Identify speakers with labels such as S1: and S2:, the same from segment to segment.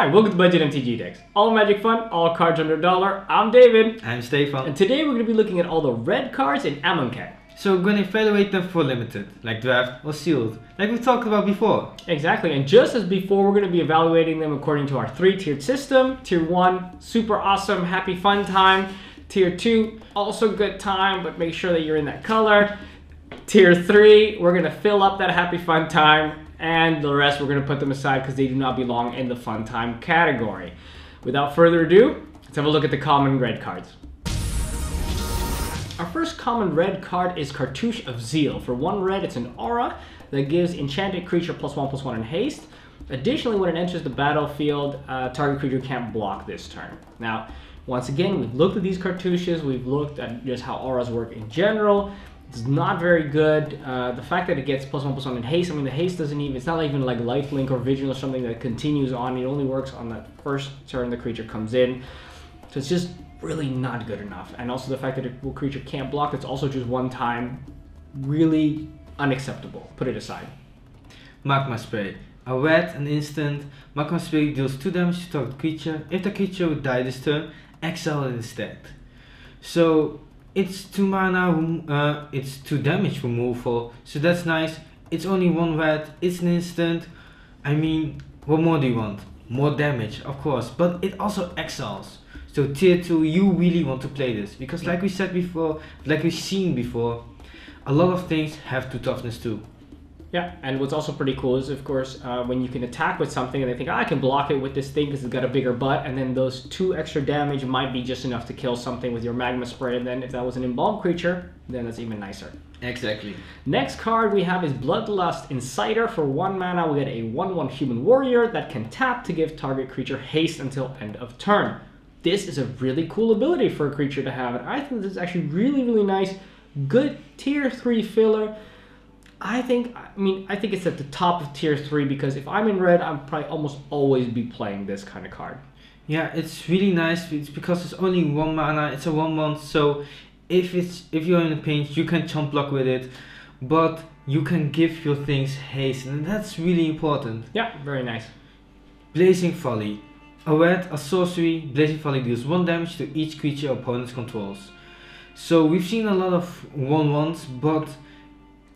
S1: Hi, welcome to Budget MTG Decks. All magic fun, all cards under $1. I'm David.
S2: I'm Stefan.
S1: And today we're going to be looking at all the red cards in Amonkhet.
S2: So we're going to evaluate them for limited, like draft or sealed, like we talked about before.
S1: Exactly, and just as before, we're going to be evaluating them according to our 3-tiered system. Tier 1, super awesome, happy fun time. Tier 2, also good time, but make sure that you're in that color. Tier 3, we're going to fill up that happy fun time. And the rest, we're going to put them aside because they do not belong in the fun time category. Without further ado, let's have a look at the common red cards. Our first common red card is Cartouche of Zeal. For 1 red, it's an aura that gives enchanted creature +1/+1 in haste. Additionally, when it enters the battlefield, target creature can't block this turn. Now, once again, we've looked at these cartouches, we've looked at just how auras work in general. It's not very good. The fact that it gets +1/+1 in haste, I mean the haste doesn't even, it's not even like lifelink or vigil or something that continues on. It only works on that first turn the creature comes in. So it's just really not good enough. And also the fact that a creature can't block, it's also just 1 time, really unacceptable. Put it aside.
S2: Magma Spray. A red, an instant. Magma Spray deals 2 damage to target creature. If the creature would die this turn, exile it instead. So it's 2 mana, it's 2 damage removal, so that's nice. It's only 1 red, it's an instant. I mean, what more do you want? More damage, of course, but it also exiles. So tier 2, you really want to play this, because like we said before, like we've seen before, a lot of things have 2 toughness too.
S1: Yeah, and what's also pretty cool is, of course, when you can attack with something and they think, I can block it with this thing because it's got a bigger butt, and then those 2 extra damage might be just enough to kill something with your Magma Spray, and then if that was an embalmed creature, then that's even nicer.
S2: Exactly.
S1: Next card we have is Bloodlust Inciter. For 1 mana, we get a 1/1 human warrior that can tap to give target creature haste until end of turn. This is a really cool ability for a creature to have, and I think this is actually really, really nice. Good tier 3 filler. I think it's at the top of tier 3 because if I'm in red, I'm probably almost always be playing this kind of card.
S2: Yeah, it's really nice. It's because it's only 1 mana. It's a 1/1, so if you're in a pinch, you can chump block with it, but you can give your things haste, and that's really important.
S1: Yeah, very nice.
S2: Blazing Folly. A red, a sorcery. Blazing Folly deals 1 damage to each creature opponent controls. So we've seen a lot of 1/1s, but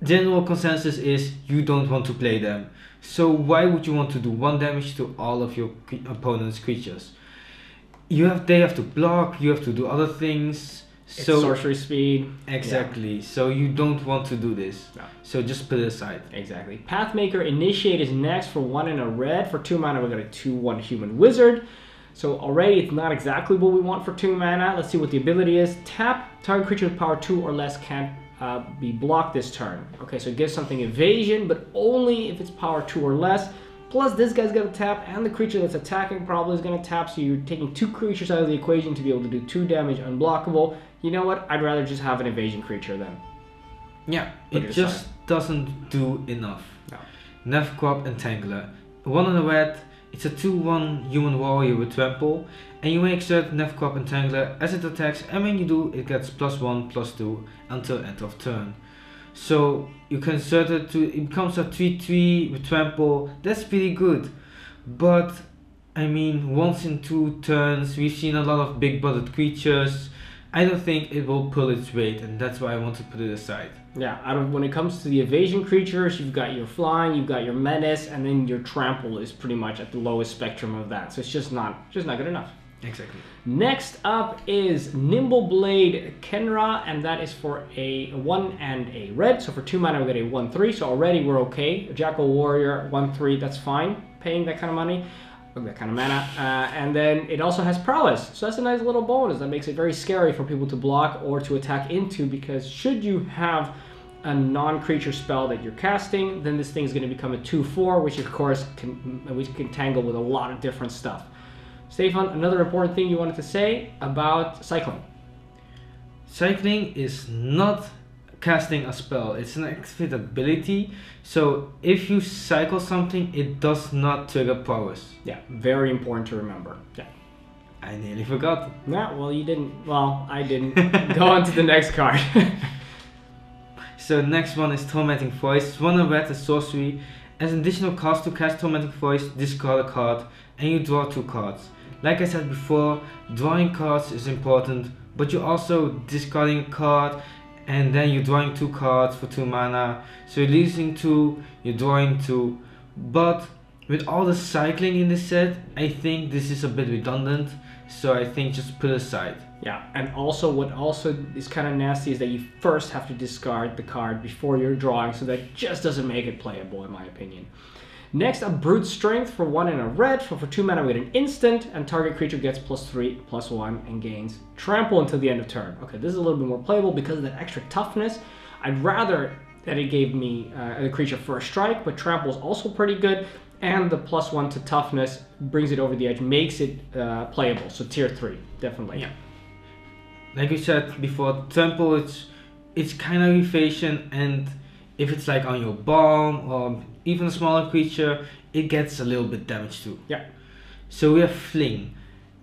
S2: general consensus is you don't want to play them. So why would you want to do 1 damage to all of your opponent's creatures? They have to block, you have to do other things.
S1: It's sorcery speed.
S2: Exactly. Yeah. So you don't want to do this.
S1: No.
S2: So just put it aside.
S1: Exactly. Pathmaker Initiate is next for 1 and a red. For 2 mana, we got a 2/1 human wizard. So already it's not exactly what we want for 2 mana. Let's see what the ability is. Tap, target creature with power 2 or less can't be blocked this turn. Okay, so it gives something evasion, but only if it's power 2 or less. Plus this guy's gonna tap, and the creature that's attacking probably is gonna tap, so you're taking 2 creatures out of the equation to be able to do 2 damage unblockable. You know what? I'd rather just have an evasion creature then.
S2: Yeah, it just doesn't do enough.
S1: No.
S2: Nefcrop Entangler. 1 on the red, it's a 2/1 human warrior with trample, and you may exert Nefcrop Entangler as it attacks, and when you do, it gets +1/+2 until end of turn. So you can insert it it becomes a 3/3 with trample. That's pretty good, but I mean, once in 2 turns, we've seen a lot of big-butted creatures. I don't think it will pull its weight, and that's why I want to put it aside.
S1: Yeah, when it comes to the evasion creatures, you've got your flying, you've got your menace, and then your trample is pretty much at the lowest spectrum of that. So it's just not good enough.
S2: Exactly.
S1: Next up is Nimbleblade Kenra, and that is for a 1 and a red. So for 2 mana, we get a 1/3. So already we're okay. Jackal Warrior 1/3, that's fine. Paying that kind of money. That kind of mana, and then it also has prowess, so that's a nice little bonus that makes it very scary for people to block or to attack into, because should you have a non-creature spell that you're casting, then this thing is going to become a 2/4, which of course can tangle with a lot of different stuff. Stefan, another important thing you wanted to say about cycling.
S2: Cycling is not casting a spell, it's an activate ability, so if you cycle something, it does not trigger prowess.
S1: Yeah, very important to remember. Yeah,
S2: I nearly forgot.
S1: Yeah, well you didn't, well I didn't. Go on to the next card.
S2: So next one is Tormenting Voice. 1 red, a sorcery, As an additional cost to cast Tormenting Voice, discard a card, and you draw 2 cards. Like I said before, drawing cards is important, but you're also discarding a card, and then you're drawing 2 cards for 2 mana. So you're losing 2, you're drawing 2. But with all the cycling in this set, I think this is a bit redundant. So I think just put it aside.
S1: Yeah, and also what also is kind of nasty is that you first have to discard the card before you're drawing, so that just doesn't make it playable in my opinion. Next up, Brute Strength for 1 and a red. For 2 mana we get an instant, and target creature gets +3/+1 and gains trample until the end of turn. Okay, this is a little bit more playable because of that extra toughness. I'd rather that it gave me the creature first strike, but trample is also pretty good, and the +1 to toughness brings it over the edge, makes it playable. So tier 3, definitely.
S2: Yeah. Like you said before, trample it's kind of efficient, and if it's like on your bomb or even a smaller creature, it gets a little bit damage too.
S1: Yeah.
S2: So we have Fling,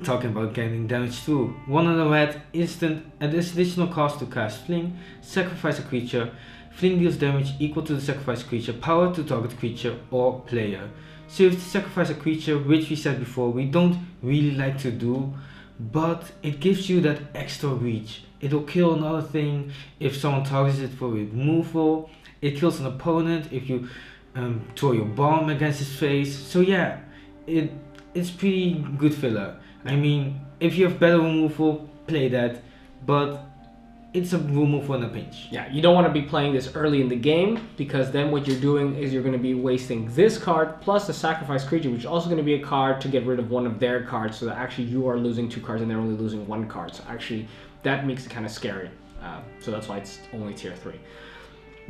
S2: talking about getting damage too. 1 and a red, instant, and this additional cost to cast Fling, sacrifice a creature. Fling deals damage equal to the sacrificed creature power to target creature or player. So if you sacrifice a creature, which we said before, we don't really like to do, but it gives you that extra reach. It'll kill another thing if someone targets it for removal. It kills an opponent if you throw your bomb against his face. So yeah, it's pretty good filler. I mean, if you have better removal, play that, but it's a removal in a pinch.
S1: Yeah, you don't want to be playing this early in the game, because then what you're doing is you're going to be wasting this card plus the sacrifice creature, which is also going to be a card to get rid of one of their cards, so that actually you are losing 2 cards and they're only losing 1 card. So actually that makes it kind of scary. So that's why it's only tier 3.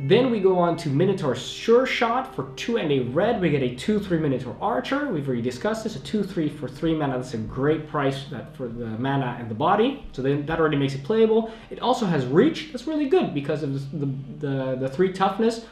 S1: Then we go on to Minotaur Sure Shot. For 2 and a red, we get a 2/3 Minotaur Archer. We've already discussed this. A 2/3 for 3 mana. That's a great price for the mana and the body. So then that already makes it playable. It also has reach. That's really good because of the 3 toughness.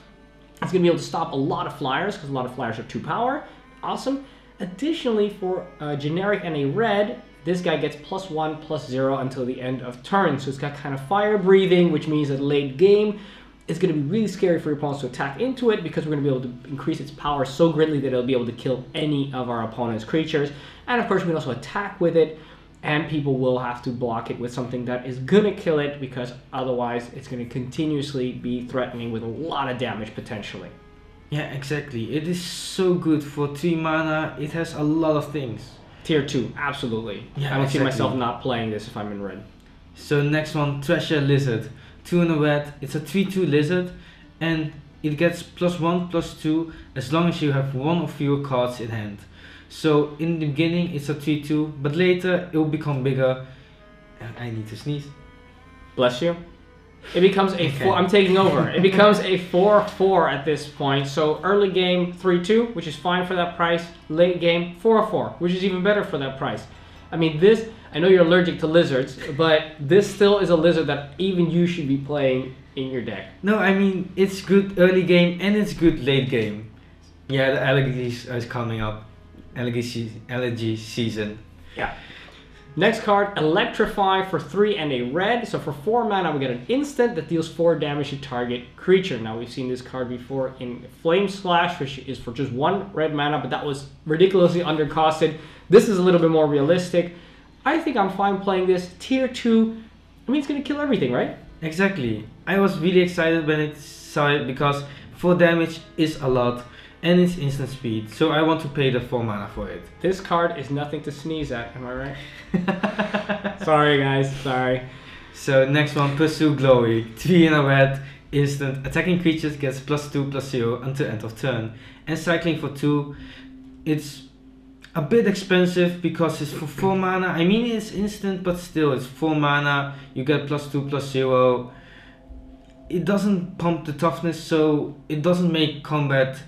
S1: It's going to be able to stop a lot of flyers, because a lot of flyers are 2 power. Awesome. Additionally, for a generic and a red, this guy gets +1/+0 until the end of turn. So it's got kind of fire breathing, which means that late game, it's going to be really scary for your opponents to attack into it, because we're going to be able to increase its power so greatly that it'll be able to kill any of our opponent's creatures. And of course, we can also attack with it, and people will have to block it with something that is going to kill it, because otherwise it's going to continuously be threatening with a lot of damage potentially.
S2: Yeah, exactly. It is so good for 3 mana. It has a lot of things.
S1: Tier 2, absolutely.
S2: Yeah,
S1: I don't see
S2: exactly.
S1: myself not playing this if I'm in red.
S2: So next one, Treasure Lizard. 2 and a red, it's a 3/2 lizard, and it gets +1/+2 as long as you have 1 or fewer cards in hand. So in the beginning it's a 3/2, but later it will become bigger. I need to sneeze.
S1: Bless you. It becomes a 4. I'm taking over. It becomes a 4/4 at this point. So early game 3/2, which is fine for that price. Late game 4/4, which is even better for that price. I mean, this, I know you're allergic to lizards, but this still is a lizard that even you should be playing in your deck.
S2: No, I mean, it's good early game and it's good late game. Yeah, the allergies is coming up. Allergy season.
S1: Yeah. Next card, Electrify for 3 and a red. So for 4 mana, we get an instant that deals 4 damage to target creature. Now, we've seen this card before in Flame Slash, which is for just 1 red mana, but that was ridiculously undercosted. This is a little bit more realistic. I think I'm fine playing this. Tier 2, I mean, it's going to kill everything, right?
S2: Exactly. I was really excited when I saw it, because 4 damage is a lot, and it's instant speed, so I want to pay the 4 mana for it.
S1: This card is nothing to sneeze at, am I right? Sorry guys, sorry.
S2: So next one, Pursue Glory. 3 and a red, instant. Attacking creatures gets +2/+0 until end of turn. And cycling for 2, it's a bit expensive because it's for 4 mana. I mean, it's instant, but still, it's 4 mana. You get +2/+0. It doesn't pump the toughness, so it doesn't make combat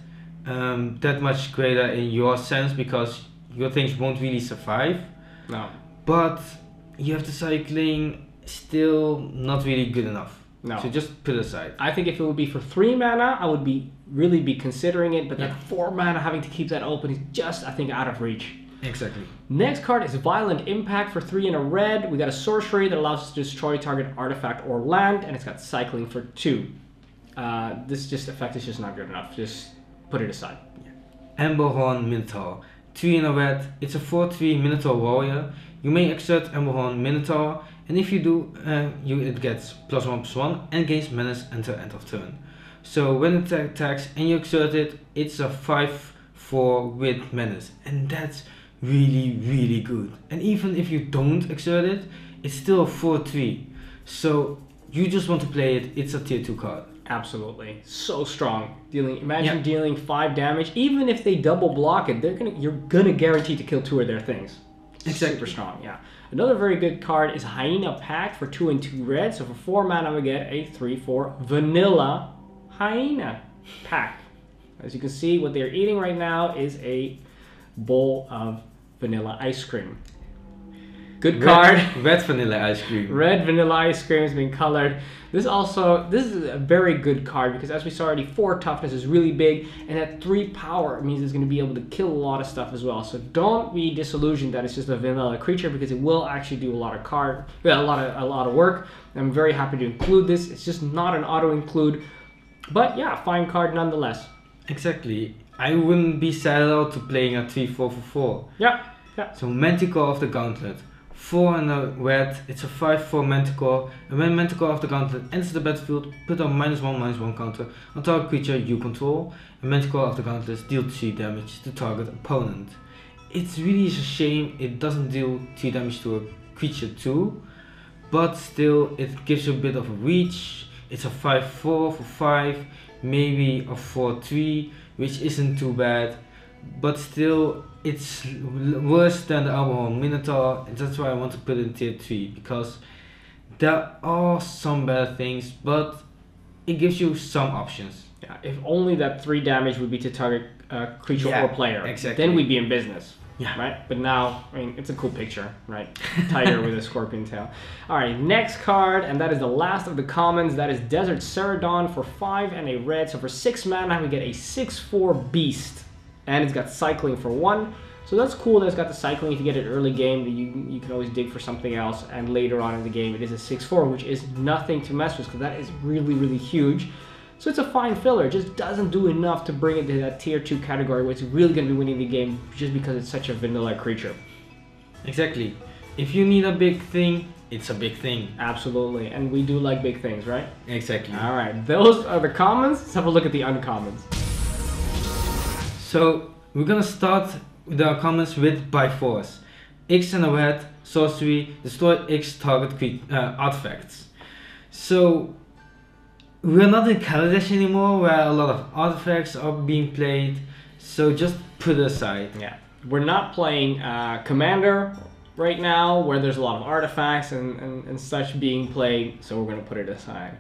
S2: that much greater in your sense, because your things won't really survive.
S1: No.
S2: But you have the cycling, still not really good enough.
S1: No.
S2: So just put it aside.
S1: I think if it would be for 3 mana, I would really be considering it, but
S2: Yeah.
S1: that 4 mana, having to keep that open is just, I think, out of reach.
S2: Exactly.
S1: Next card is Violent Impact for 3 and a red. We got a sorcery that allows us to destroy target artifact or land, and it's got cycling for 2. This effect is just not good enough. Just put it aside.
S2: Emberhorn Minotaur. 3 in a red. It's a 4/3 Minotaur warrior. You may exert Emberhorn Minotaur, and if you do, it gets +1/+1 and gains menace until end of turn. So when it attacks and you exert it, it's a 5/4 with menace, and that's really good. And even if you don't exert it, it's still a 4/3. So you just want to play it. It's a tier 2 card.
S1: Absolutely, so strong. Imagine dealing 5 damage. Even if they double block it, you're gonna guarantee to kill 2 of their things.
S2: Exactly.
S1: Super strong, yeah. Another very good card is Hyena Pact for 2 and 2 red. So for 4 mana, we get a 3/4 vanilla Hyena Pact. As you can see, what they're eating right now is a bowl of vanilla ice cream. Good card.
S2: Red vanilla ice cream.
S1: Red vanilla ice cream has been colored. This is a very good card because, as we saw already, 4 toughness is really big, and at 3 power means it's going to be able to kill a lot of stuff as well. So don't be disillusioned that it's just a vanilla creature, because it will actually do a lot of work. I'm very happy to include this. It's just not an auto include, but yeah, fine card nonetheless.
S2: Exactly. I wouldn't be sad at all to playing a 3/4 for 4.
S1: Yeah.
S2: So Manticore of the Gauntlet. 4 in a red, it's a 5/4 Manticore, and when Manticore of the Gauntlet enters the battlefield, put a -1/-1 counter on target creature you control, and Manticore of the Gauntlet deals 3 damage to target opponent. It's really a shame it doesn't deal 3 damage to a creature too, but still it gives you a bit of a reach. It's a 5/4 for 5, maybe a 4/3, which isn't too bad, but still it's worse than the Amonkhet Minotaur, and that's why I want to put it in tier 3, because there are some bad things, but it gives you some options.
S1: Yeah, if only that 3 damage would be to target creature or player.
S2: Exactly.
S1: Then we'd be in business.
S2: Yeah.
S1: Right? But now, I mean, it's a cool picture, right? Tiger with a scorpion tail. Alright, next card, and that is the last of the commons. That is Desert Ceradon for 5 and a red. So for 6 mana, we get a 6/4 beast. And it's got cycling for 1. So that's cool that it's got the cycling. If you get it early game, you can always dig for something else. And later on in the game, it is a 6/4, which is nothing to mess with, because that is really huge. So it's a fine filler. It just doesn't do enough to bring it to that tier 2 category where it's really going to be winning the game just because it's such a vanilla creature.
S2: Exactly. If you need a big thing, it's a big thing.
S1: Absolutely. And we do like big things, right?
S2: Exactly.
S1: Alright, those are the commons. Let's have a look at the uncommons.
S2: So we're gonna start with our comments with By Force. X and a red, sorcery, destroy X target artifacts. So we're not in Kaladesh anymore, where a lot of artifacts are being played, so just put it aside.
S1: Yeah, we're not playing Commander right now, where there's a lot of artifacts and such being played, so we're gonna put it aside.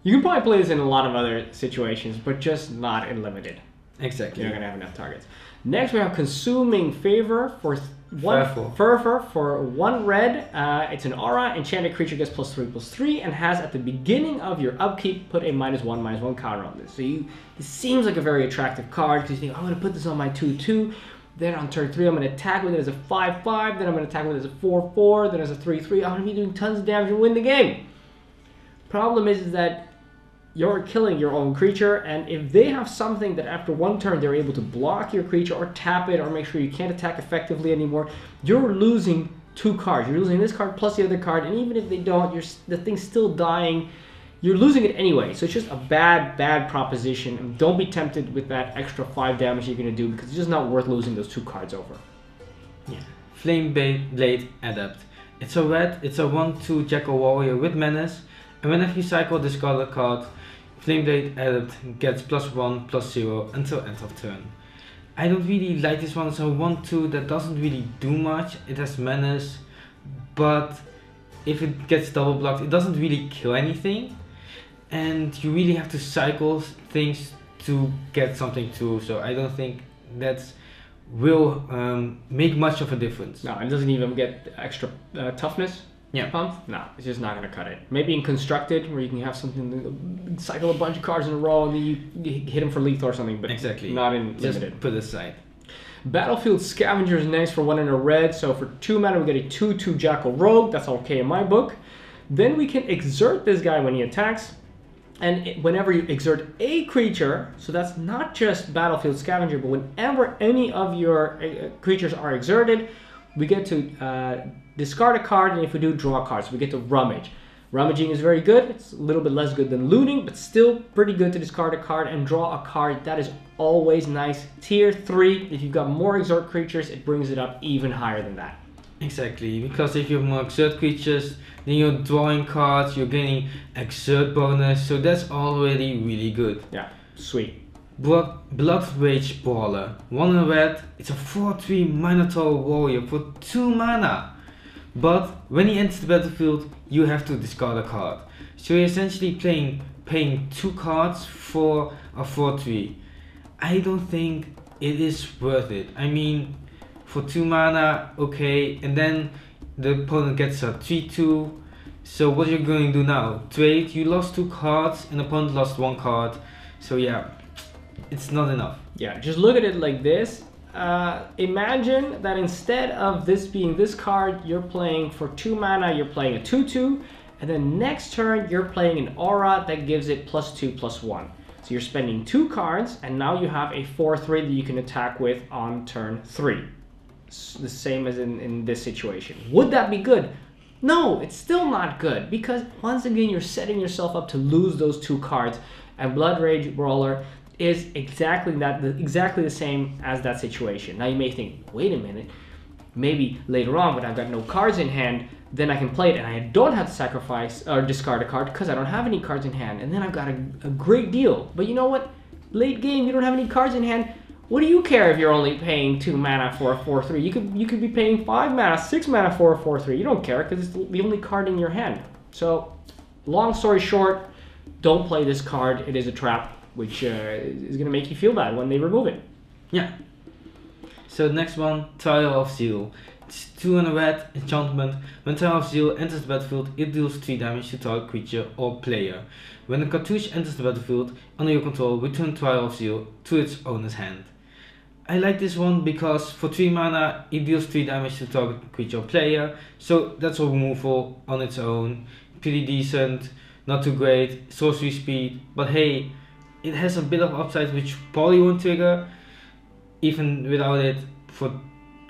S1: You can probably play this in a lot of other situations, but just not in limited.
S2: Exactly.
S1: You're not gonna have enough targets. Next, we have Consuming Fervor for Fervor for 1 red. It's an aura. Enchanted creature gets +3/+3, and has at the beginning of your upkeep put a -1/-1 counter on this. So it seems like a very attractive card, because you think, I'm gonna put this on my 2/2. Then on turn 3, I'm gonna attack with it as a 5/5. Then I'm gonna attack with it as a 4/4. Then as a 3/3. I'm gonna be doing tons of damage and win the game. Problem is that you're killing your own creature, and if they have something that after 1 turn they're able to block your creature or tap it or make sure you can't attack effectively anymore, you're losing 2 cards. You're losing this card plus the other card, and even if they don't, the thing's still dying. You're losing it anyway, so it's just a bad proposition. And don't be tempted with that extra 5 damage you're going to do, because it's just not worth losing those 2 cards over.
S2: Yeah. Flame Blade Adept. It's a red, it's a 1/2 Jackal Warrior with menace, and whenever you cycle discard a card, Flame Blade Adept gets +1/+0 until end of turn. I don't really like this one. It's a 1/2 that doesn't really do much. It has menace, but if it gets double blocked, it doesn't really kill anything. And you really have to cycle things to get something through. So I don't think that will make much of a difference.
S1: No, it doesn't even get extra toughness.
S2: Yeah.
S1: Pumped? No, it's just not going to cut it. Maybe in Constructed, where you can have something, cycle a bunch of cards in a row and then you hit them for lethal or something, but
S2: exactly.
S1: Not in
S2: just
S1: limited.
S2: Put it aside.
S1: Battlefield Scavenger is next for 1 and a red. So for 2 mana, we get a 2/2 Jackal Rogue. That's okay in my book. Then we can exert this guy when he attacks. And whenever you exert a creature, so that's not just Battlefield Scavenger, but whenever any of your creatures are exerted, we get to discard a card, and if we do, draw a card. So we get to rummage. Rummaging is very good. It's a little bit less good than looting, but still pretty good to discard a card and draw a card. That is always nice. Tier 3, if you've got more exert creatures, it brings it up even higher than that.
S2: Exactly, because if you have more exert creatures, then you're drawing cards, you're getting exert bonus, so that's already really good.
S1: Yeah, sweet.
S2: Blood Rage Brawler. 1 in red, it's a 4/3 Minotaur Warrior for 2 mana. But when he enters the battlefield, you have to discard a card. So you're essentially paying 2 cards for a 4/3. I don't think it is worth it. I mean, for 2 mana, okay, and then the opponent gets a 3/2. So what you're going to do now? Trade, you lost 2 cards, and the opponent lost 1 card. So yeah, it's not enough.
S1: Yeah, just look at it like this. Imagine that instead of this being this card, you're playing for 2 mana, you're playing a 2/2, and then next turn you're playing an aura that gives it +2/+1. So you're spending 2 cards, and now you have a 4/3 that you can attack with on turn 3. The same as in this situation. Would that be good? No, it's still not good, because once again you're setting yourself up to lose those 2 cards, and Blood Rage Brawler is exactly the same as that situation. Now you may think, wait a minute, maybe later on when I've got no cards in hand, then I can play it and I don't have to sacrifice or discard a card because I don't have any cards in hand, and then I've got a great deal. But you know what? Late game, you don't have any cards in hand. What do you care if you're only paying 2 mana for a 4/3? You could be paying 5 mana, 6 mana for a 4/3. You don't care because it's the only card in your hand. So, long story short, don't play this card. It is a trap, which is going to make you feel bad when they remove it.
S2: Yeah. So next one, Trial of Zeal. It's 2 in a red enchantment. When Trial of Zeal enters the battlefield, it deals 3 damage to target creature or player. When the cartouche enters the battlefield, under your control, return Trial of Zeal to its owner's hand. I like this one because for 3 mana, it deals 3 damage to target creature or player. So that's a removal on its own. Pretty decent, not too great, sorcery speed, but hey, it has a bit of upside which probably won't trigger. Even without it, for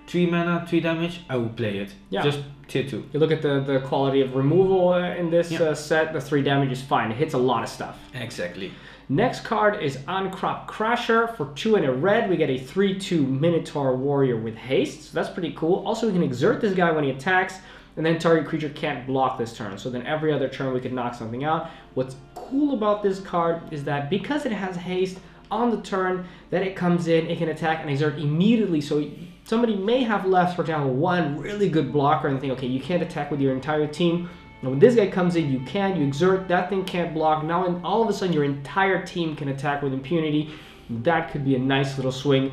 S2: 3 mana, 3 damage, I would play it.
S1: Yeah.
S2: Just tier 2.
S1: You look at the quality of removal in this set, the 3 damage is fine. It hits a lot of stuff.
S2: Exactly.
S1: Next card is Amonkhet Crasher. For 2 and a red, we get a 3/2 Minotaur Warrior with haste. So that's pretty cool. Also, we can exert this guy when he attacks, and then target creature can't block this turn. So then every other turn we could knock something out. What's cool about this card is that because it has haste, on the turn that it comes in, it can attack and exert immediately. So somebody may have left, for example, 1 really good blocker and think, okay, you can't attack with your entire team. And when this guy comes in, you exert, that thing can't block. Now all of a sudden your entire team can attack with impunity. That could be a nice little swing.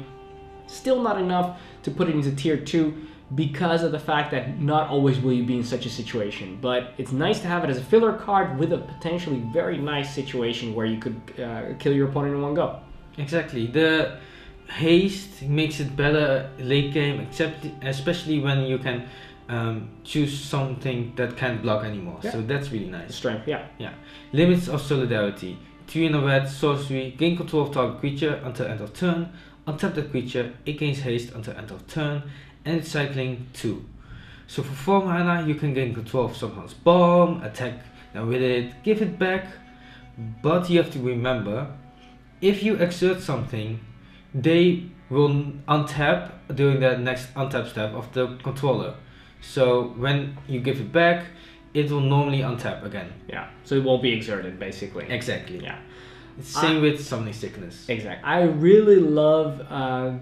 S1: Still not enough to put it into tier 2 because of the fact that not always will you be in such a situation. But it's nice to have it as a filler card with a potentially very nice situation where you could kill your opponent in one go.
S2: Exactly. The haste makes it better late game, especially when you can choose something that can't block anymore. Yeah. So that's really nice.
S1: Strength, yeah.
S2: Yeah. Limits of Solidarity. 3 in a red, sorcery, gain control of target creature until end of turn. Untap the creature, it gains haste until end of turn, and it's cycling 2. So for 4 mana, you can gain control of someone's bomb, attack them with it, give it back. But you have to remember, if you exert something, they will untap during the next untap step of the controller. So when you give it back, it will normally untap again.
S1: Yeah, so it won't be exerted, basically.
S2: Exactly.
S1: Yeah.
S2: Same with Summoning Sickness.
S1: Exactly. I really love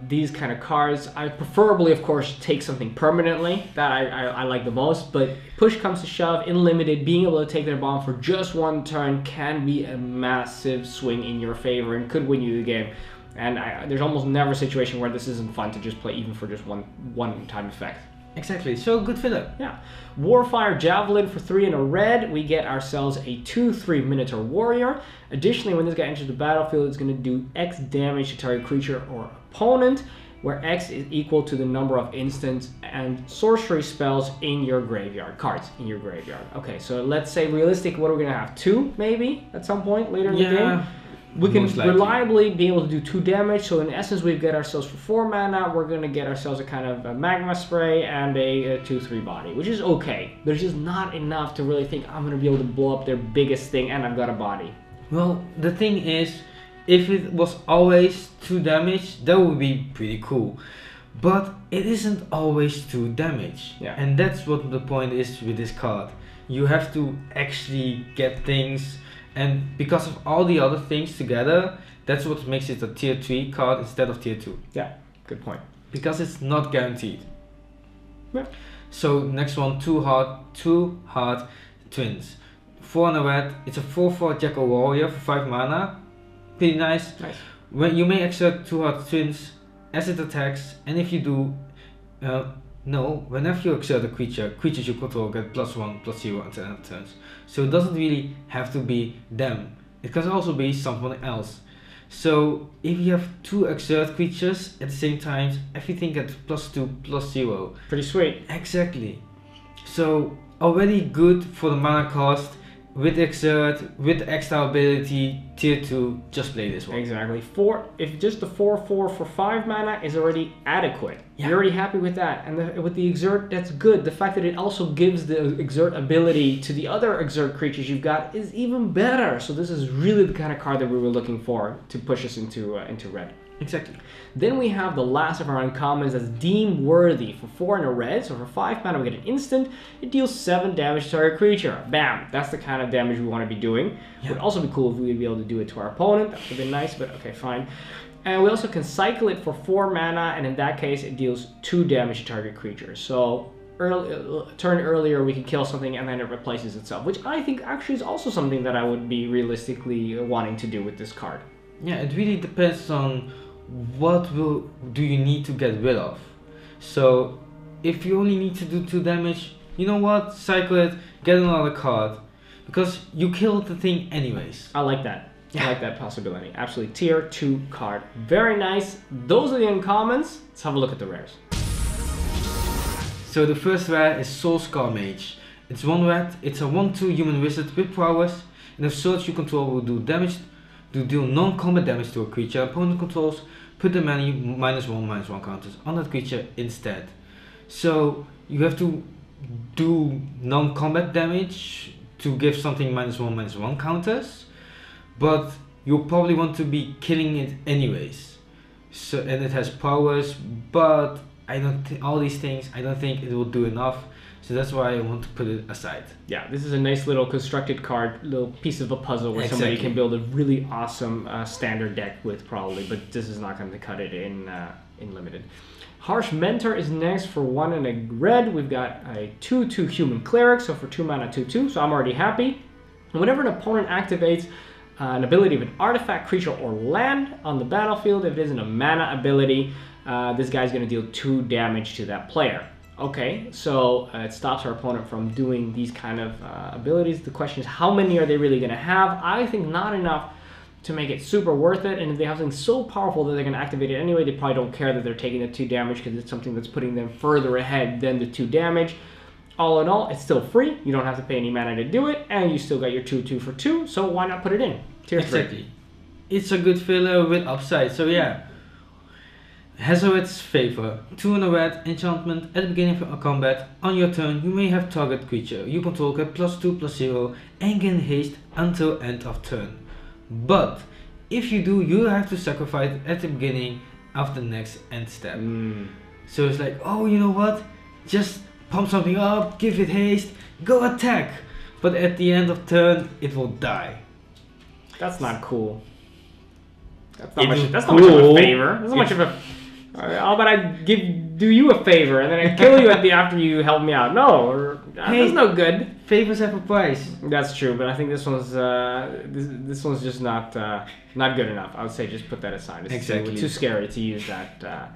S1: these kind of cards. I preferably, of course, take something permanently that I like the most, but push comes to shove, in limited, being able to take their bomb for just 1 turn can be a massive swing in your favor and could win you the game. And there's almost never a situation where this isn't fun to just play even for just one time effect.
S2: Exactly, so good filler.
S1: Yeah. Warfire Javelin for 3 and a red. We get ourselves a 2/3 Minotaur Warrior. Additionally, when this guy enters the battlefield, it's going to do X damage to target creature or opponent. where X is equal to the number of instant and sorcery spells in your graveyard, cards in your graveyard. Okay, so let's say realistic, what are we gonna have? 2 maybe at some point later in the game? We can reliably be able to do 2 damage, so in essence we get ourselves for 4 mana, we're going to get ourselves a kind of a magma spray and a 2/3 body, which is okay. There's just not enough to really think I'm going to be able to blow up their biggest thing and I've got a body.
S2: Well, the thing is, if it was always 2 damage, that would be pretty cool. But it isn't always 2 damage.
S1: Yeah.
S2: And that's what the point is with this card. You have to actually get things, and because of all the other things together, that's what makes it a tier 3 card instead of tier 2.
S1: Yeah, good point.
S2: Because it's not guaranteed.
S1: Yeah.
S2: So next one, 2 hard twins. 4 and a red, it's a 4/4 Jackal Warrior for 5 mana. Pretty nice.
S1: Nice.
S2: When you may exert 2 hard twins as it attacks, and if you do, whenever you exert a creature, creatures you control get +1/+0 at the end of turns. So it doesn't really have to be them. It can also be someone else. So if you have 2 exert creatures at the same time, everything gets +2/+0.
S1: Pretty sweet.
S2: Exactly. So already good for the mana cost. With exert, with extra ability, tier 2, just play this one.
S1: Exactly. If just the 4/4 for 5 mana is already adequate.
S2: Yeah.
S1: You're already happy with that. And with the exert, that's good. The fact that it also gives the exert ability to the other exert creatures you've got is even better. So this is really the kind of card that we were looking for to push us into red.
S2: Exactly.
S1: Then we have the last of our uncommons that's Deem Worthy for 4 and a red. So for 5 mana we get an instant. It deals 7 damage to target creature. Bam! That's the kind of damage we want to be doing.
S2: Yeah.
S1: It would also be cool if we would be able to do it to our opponent. That would have been nice, but okay, fine. And we also can cycle it for 4 mana, and in that case it deals 2 damage to target creature. So turn earlier we can kill something and then it replaces itself, which I think actually is also something that I would be realistically wanting to do with this card.
S2: Yeah, it really depends on what do you need to get rid of. So if you only need to do 2 damage, you know what, cycle it, get another card, because you killed the thing anyways.
S1: I like that. I like that possibility. Absolutely. Tier 2 card. Very nice. Those are the uncommons. Let's have a look at the rares.
S2: So the first rare is Soulscar Mage. It's 1 red, it's a 1/2 human wizard with prowess, and if swords you control will do damage, deal non-combat damage to a creature opponent controls, put the many -1/-1 counters on that creature instead. So you have to do non-combat damage to give something -1/-1 counters, but you'll probably want to be killing it anyways. So, and it has powers, but I don't think all these things, I don't think it will do enough. So that's why I want to put it aside.
S1: Yeah, this is a nice little constructed card, little piece of a puzzle where somebody can build a really awesome standard deck with probably, but this is not going to cut it in limited. Harsh Mentor is next for 1 and a red. We've got a 2/2 human cleric, so for 2 mana 2/2, so I'm already happy. And whenever an opponent activates an ability of an artifact, creature, or land on the battlefield, if it isn't a mana ability, this guy's going to deal 2 damage to that player. Okay, so it stops our opponent from doing these kind of abilities. The question is, how many are they really going to have? I think not enough to make it super worth it, and if they have something so powerful that they're going to activate it anyway, they probably don't care that they're taking the 2 damage because it's something that's putting them further ahead than the 2 damage. All in all, it's still free. You don't have to pay any mana to do it, and you still got your 2/2 for 2, so why not put it in? Tier 3.
S2: Exactly. It's a good filler with upside, so yeah. Hazoret's Favor. 2 and a red, enchantment. At the beginning of a combat, on your turn, you may have target creature you control get +2/+0 and gain haste until end of turn. But if you do, you have to sacrifice it at the beginning of the next end step. So it's like, oh, you know what? Just pump something up, give it haste, go attack. But at the end of turn, it will die.
S1: That's not cool. That's not much of a favor. That's not much of a. How about I do you a favor and then I kill you after you help me out? No, that's no good.
S2: favors have a price.
S1: That's true, but I think this one's this one's just not good enough. I would say just put that aside. It's
S2: Exactly.
S1: too scary to use that.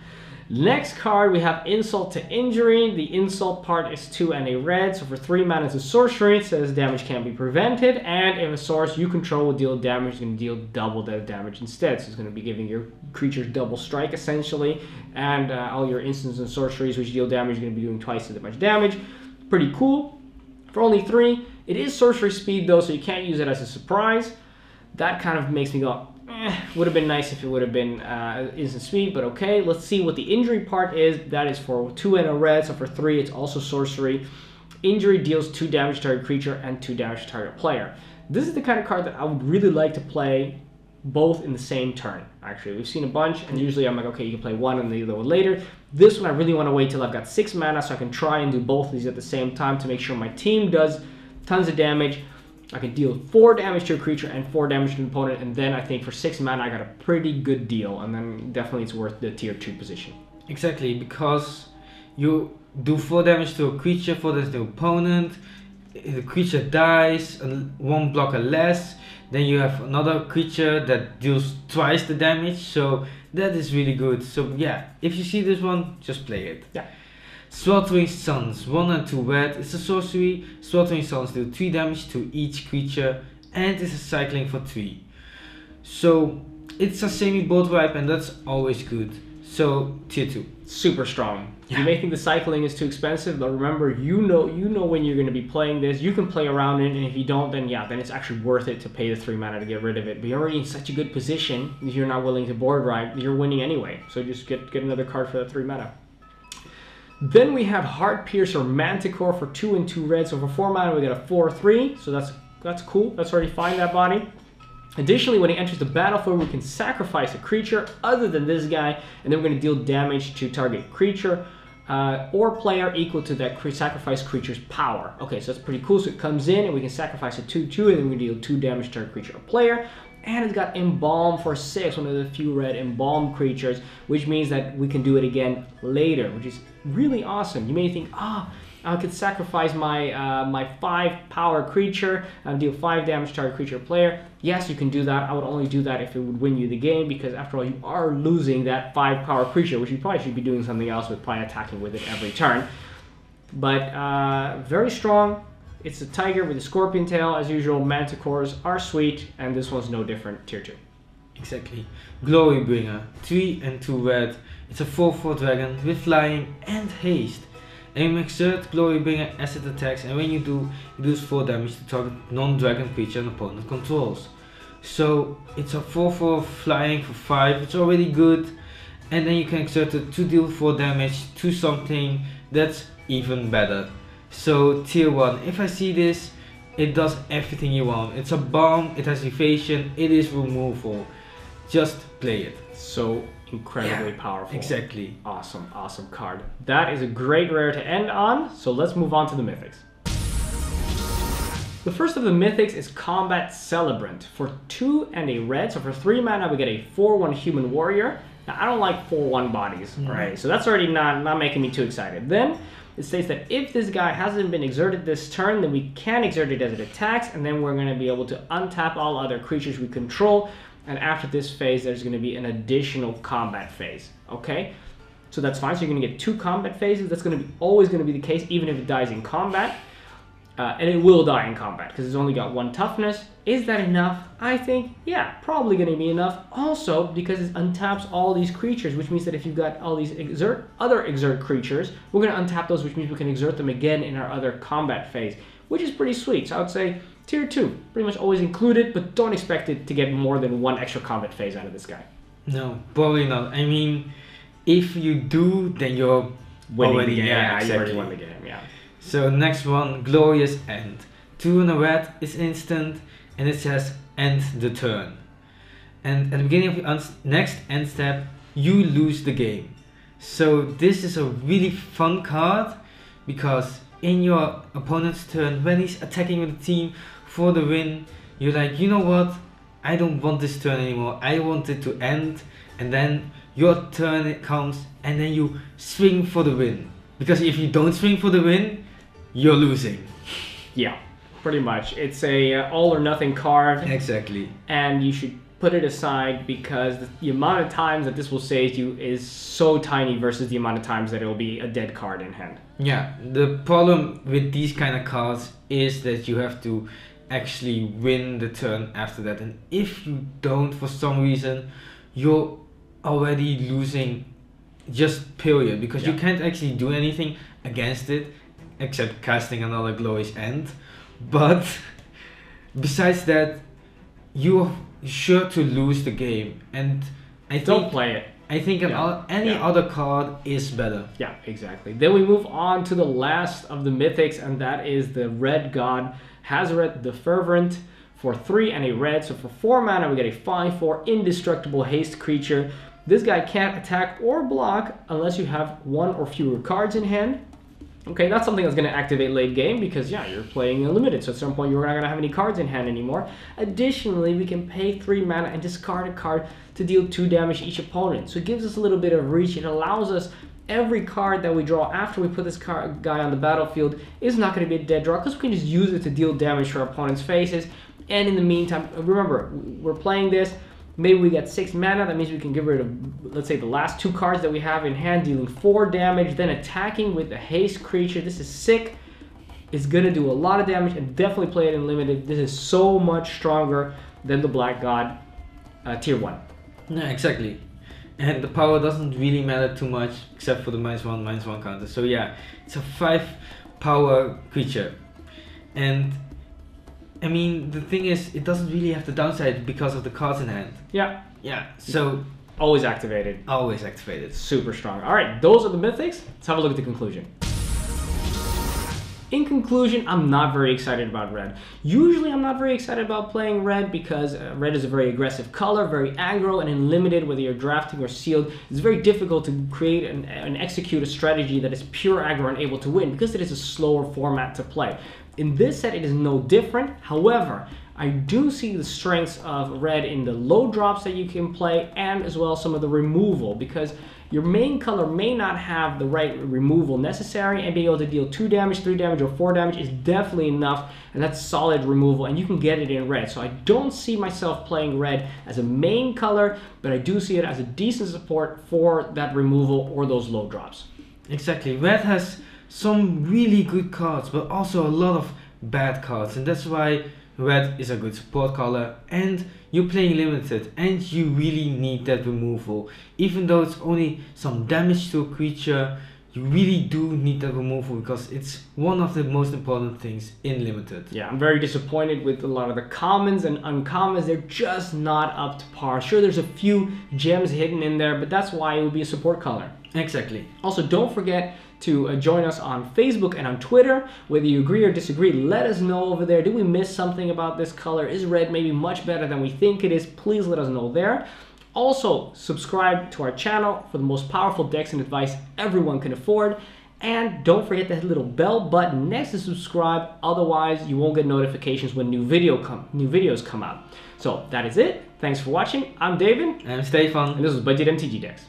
S1: Next card, we have Insult to Injury. The insult part is 2 and a red, so for 3 mana it's a sorcery. It says damage can't be prevented, and if a source you control will deal damage, it's going to deal double that damage instead. So it's going to be giving your creatures double strike essentially, and all your instants and sorceries which deal damage are going to be doing twice as much damage. Pretty cool. For only 3, it is sorcery speed though, so you can't use it as a surprise. That kind of makes me go, would have been nice if it would have been instant speed, but okay. Let's see what the injury part is. That is for 2 and a red, so for 3 it's also sorcery. Injury deals 2 damage to target creature and 2 damage to target player. This is the kind of card that I would really like to play both in the same turn. Actually, we've seen a bunch, and usually I'm like, okay, you can play one and the other one later. This one I really want to wait till I've got 6 mana so I can try and do both of these at the same time to make sure my team does tons of damage. I can deal 4 damage to a creature and 4 damage to an opponent, and then I think for 6 mana I got a pretty good deal, and then definitely it's worth the tier 2 position.
S2: Exactly, because you do 4 damage to a creature, 4 damage to the opponent. If the creature dies, 1 blocker less, then you have another creature that deals twice the damage, so that is really good. So yeah, if you see this one, just play it.
S1: Yeah.
S2: Sweltering Suns, 1 and 2 red, it's a sorcery. Sweltering Suns do 3 damage to each creature, and it's a cycling for 3. So it's a semi-board wipe, and that's always good. So tier 2.
S1: Super strong.
S2: Yeah.
S1: You may think the cycling is too expensive, but remember, you know when you're going to be playing this. You can play around it, and if you don't, then yeah, then it's actually worth it to pay the 3 mana to get rid of it. But you're already in such a good position. If you're not willing to board wipe, you're winning anyway. So just get another card for that 3 mana. Then we have Heart Piercer Manticore for 2 and 2 red. So for 4 mana we get a 4/3. So that's cool. That's already fine, that body. Additionally, when he enters the battlefield, we can sacrifice a creature other than this guy, and then we're going to deal damage to target creature or player equal to that sacrificed creature's power. Okay, so that's pretty cool. So it comes in, and we can sacrifice a 2/2, and then we deal 2 damage to target creature or player. And it's got Embalm for 6, one of the few red Embalm creatures, which means that we can do it again later, which is really awesome. You may think, I could sacrifice my 5 power creature and deal 5 damage to target creature or player. Yes, you can do that. I would only do that if it would win you the game, because after all, you are losing that 5 power creature, which you probably should be doing something else with, probably attacking with it every turn. But very strong. It's a tiger with a scorpion tail. As usual, manticores are sweet, and this one's no different, tier 2.
S2: Exactly. Glorybringer, 3 and 2 red. It's a 4/4 dragon with flying and haste. And you exert Glorybringer as it attacks, and when you do, it does 4 damage to target non-dragon creature an opponent controls. So it's a 4/4 flying for 5, it's already good. And then you can exert it to deal 4 damage to something that's even better. So tier 1, if I see this, it does everything you want. It's a bomb, it has evasion, it is removal. Just play it.
S1: So incredibly powerful.
S2: Exactly.
S1: Awesome, awesome card. That is a great rare to end on, so let's move on to the mythics. The first of the mythics is Combat Celebrant. For 2 and a red, so for 3 mana we get a 4/1 human warrior. Now I don't like 4/1 bodies, right? So that's already not making me too excited. Then it states that if this guy hasn't been exerted this turn, then we can exert it as it attacks, and then we're going to be able to untap all other creatures we control. And after this phase, there's going to be an additional combat phase. Okay, so that's fine. So you're going to get 2 combat phases. That's going to be always going to be the case, even if it dies in combat. And it will die in combat because it's only got 1 toughness. Is that enough? I think, yeah, probably going to be enough. Also, because it untaps all these creatures, which means that if you've got all these other exert creatures, we're going to untap those, which means we can exert them again in our other combat phase, which is pretty sweet. So I would say tier 2, pretty much always included, but don't expect it to get more than 1 extra combat phase out of this guy.
S2: No, probably not. I mean, if you do, then you're
S1: Winning
S2: already,
S1: the game.
S2: yeah,
S1: You
S2: exactly.
S1: already won the game, yeah.
S2: So next one, Glorious End. 2 and a red is instant, and it says end the turn. And at the beginning of your next end step, you lose the game. So this is a really fun card, because in your opponent's turn, when he's attacking with the team for the win, you're like, you know what, I don't want this turn anymore, I want it to end. And then your turn comes, and then you swing for the win. Because if you don't swing for the win, you're losing.
S1: Yeah, pretty much. It's a all or nothing card.
S2: Exactly.
S1: And you should put it aside because the amount of times that this will save you is so tiny versus the amount of times that it will be a dead card in hand.
S2: Yeah, the problem with these kind of cards is that you have to actually win the turn after that, and if you don't, for some reason, you're already losing just period, because you can't actually do anything against it except casting another Glorious End. But besides that, you're sure to lose the game, and I
S1: don't play it.
S2: I think any other card is better.
S1: Yeah, exactly. Then we move on to the last of the mythics, and that is the Red God, Hazoret the Fervent, for 3 and a red. So for 4 mana, we get a 5/4 indestructible haste creature. This guy can't attack or block unless you have 1 or fewer cards in hand. Okay, that's something that's going to activate late game because, yeah, you're playing unlimited, so at some point you're not going to have any cards in hand anymore. Additionally, we can pay 3 mana and discard a card to deal 2 damage to each opponent. So it gives us a little bit of reach. It allows us every card that we draw after we put this guy on the battlefield is not going to be a dead draw because we can just use it to deal damage to our opponent's faces. And in the meantime, remember, we're playing this. Maybe we get 6 mana, that means we can get rid of, let's say, the last 2 cards that we have in hand, dealing 4 damage, then attacking with the haste creature. This is sick. It's gonna do a lot of damage, and definitely play it in limited. This is so much stronger than the Black God tier 1.
S2: Yeah, exactly. And the power doesn't really matter too much, except for the -1/-1 counter. So yeah, it's a 5 power creature. And I mean, the thing is, it doesn't really have the downside because of the cards in hand.
S1: Yeah.
S2: Yeah, so
S1: always activated.
S2: Always activated.
S1: Super strong. All right, those are the mythics. Let's have a look at the conclusion. In conclusion, I'm not very excited about red. Usually I'm not very excited about playing red because red is a very aggressive color, very aggro, and in limited, whether you're drafting or sealed, it's very difficult to create and execute a strategy that is pure aggro and able to win because it is a slower format to play. In this set, it is no different. However, I do see the strengths of red in the low drops that you can play and as well some of the removal, because your main color may not have the right removal necessary, and being able to deal 2 damage, 3 damage, or 4 damage is definitely enough, and that's solid removal, and you can get it in red. So I don't see myself playing red as a main color, but I do see it as a decent support for that removal or those low drops.
S2: Exactly. Red has some really good cards, but also a lot of bad cards, and that's why red is a good support color, and you're playing limited and you really need that removal. Even though it's only some damage to a creature, you really do need that removal because it's one of the most important things in limited.
S1: Yeah, I'm very disappointed with a lot of the commons and uncommons. They're just not up to par. Sure, there's a few gems hidden in there, but that's why it would be a support color.
S2: Exactly.
S1: Also, don't forget to join us on Facebook and on Twitter. Whether you agree or disagree, let us know over there. Did we miss something about this color? Is red maybe much better than we think it is? Please let us know there. Also, subscribe to our channel for the most powerful decks and advice everyone can afford. And don't forget to hit the little bell button next to subscribe. Otherwise, you won't get notifications when new videos come out. So that is it. Thanks for watching. I'm David.
S2: And I'm Stefan.
S1: And this was Budget MTG Decks.